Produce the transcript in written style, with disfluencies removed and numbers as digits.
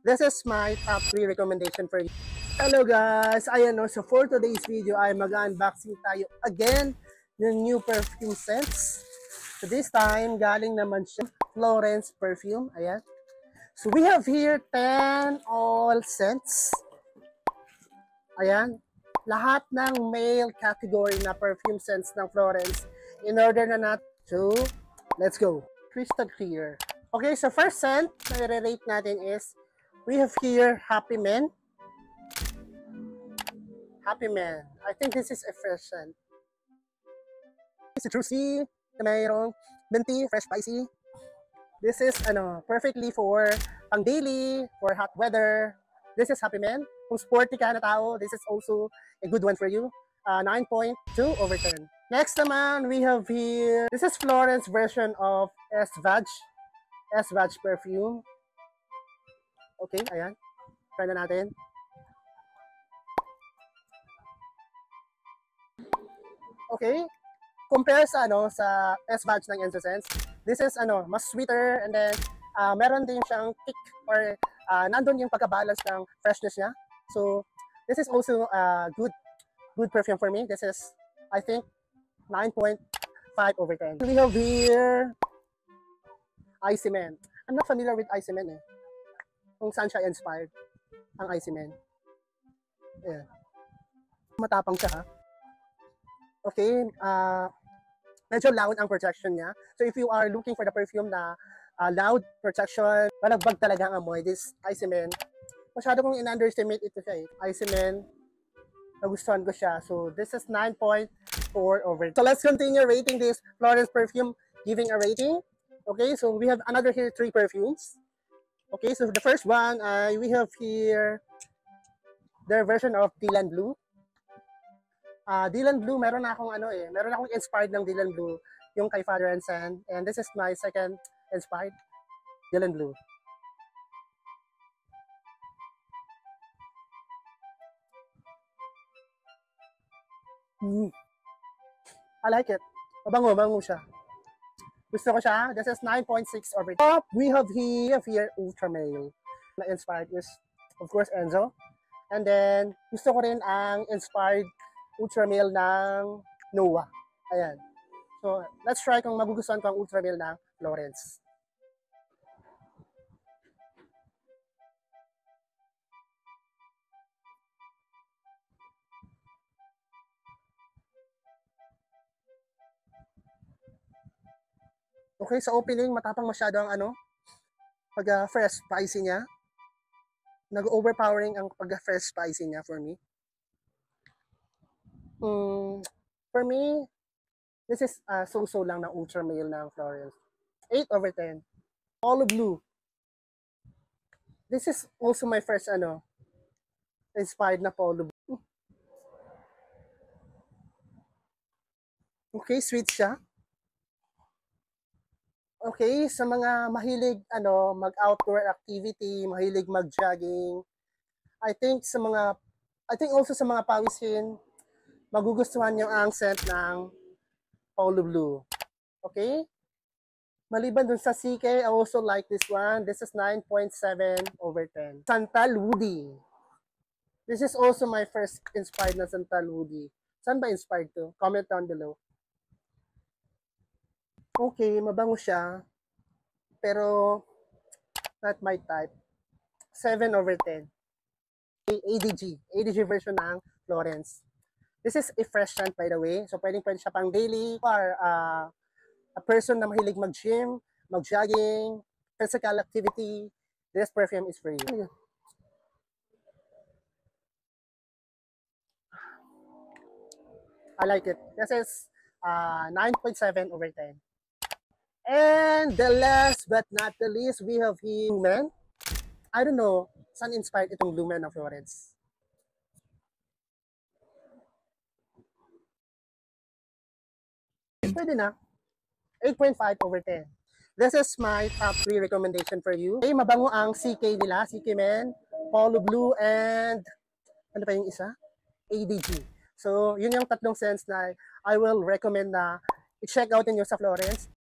This is my top 3 recommendation for you. Hello guys! Ayan no, so for today's video ay mag-unboxing tayo again ng new perfume scents. So this time, galing naman siya Florence perfume. Ayan. So we have here 10 all scents. Ayan. Lahat ng male category na perfume scents ng Florence. In order na natin to, let's go. Crystal clear. Okay, so first scent na i-rate natin is, we have here Happy Men. Happy Men. I think this is a fresh scent. Citrusy, na mayroong minty, fresh spicy. This is perfectly for pang daily, for hot weather. This is Happy Men. Kung sporty ka na tao, this is also a good one for you. 9.2/10. Next naman, we have here, this is Florence version of S-Vag perfume. Okay, ayan. Try na natin. Okay. Compare sa sa S-Vag ng Incense, this is mas sweeter, and then meron din siyang kick or nandun yung pagka-balance ng freshness niya. So this is also good perfume for me. This is, I think, 9.5/10. We have here Icy Men. I'm not familiar with Icy Men kung saan siya inspired ang Icy Men. Ayan. Matapang siya ha. Okay, medyo loud ang protection niya. So if you are looking for the perfume na loud protection, malagbag talaga ang amoy, this Icy Men, masyado kong in-underestimate ito siya Icy Men, nagustuhan ko siya. So this is 9.4/10. So let's continue rating this Florence perfume, giving a rating. Okay, so we have another here 3 perfumes. Okay, so the first one, we have here their version of Dylan Blue. Dylan Blue, meron akong inspired ng Dylan Blue, yung kay Father and Son, and this is my second inspired Dylan Blue. I like it. Mabango siya. Gusto ko siya. This is 9.6/10. Top, we have here Ultra Male. Na inspired is, of course, Enzo. And then, gusto ko rin ang inspired Ultra Male ng Noah. Ayan. So, let's try kung magugustuhan ko ang Ultra Male ng Florence. Okay, sa opening, matapang masyado ang pag-fresh spicy niya. Nag-overpowering ang pag-fresh spicy niya for me. For me, this is so-so lang ng Ultra Male ng Florence. 8/10. Polo Blue. This is also my first inspired na Polo Blue. Okay, sweet siya. Okay, sa mga mahilig mag-outdoor activity, mahilig mag-jogging, I think also sa mga pawisin, magugustuhan nyo ang scent ng Polo Blue. Okay? Maliban dun sa CK, I also like this one. This is 9.7/10. Santal Woody. This is also my first inspired na Santal Woody. Saan ba inspired to? Comment down below. Okay, mabango siya. Pero, not my type. 7/10. ADG version ng Florence. This is a fresh scent, by the way. So, pwede siya pang daily or a person na mahilig mag-gym, mag-jogging, physical activity. This perfume is for you. I like it. This is 9.7/10. And the last but not the least, we have here Lumen. I don't know, saan inspired itong Lumen ng Florence? Pwede na. 8.5/10. This is my top 3 recommendation for you. Okay, mabango ang CK nila, CK Men, Polo Blue, and ano pa yung isa? ADG. So, yun yung tatlong scents na I will recommend na i-check out ninyo sa Florence.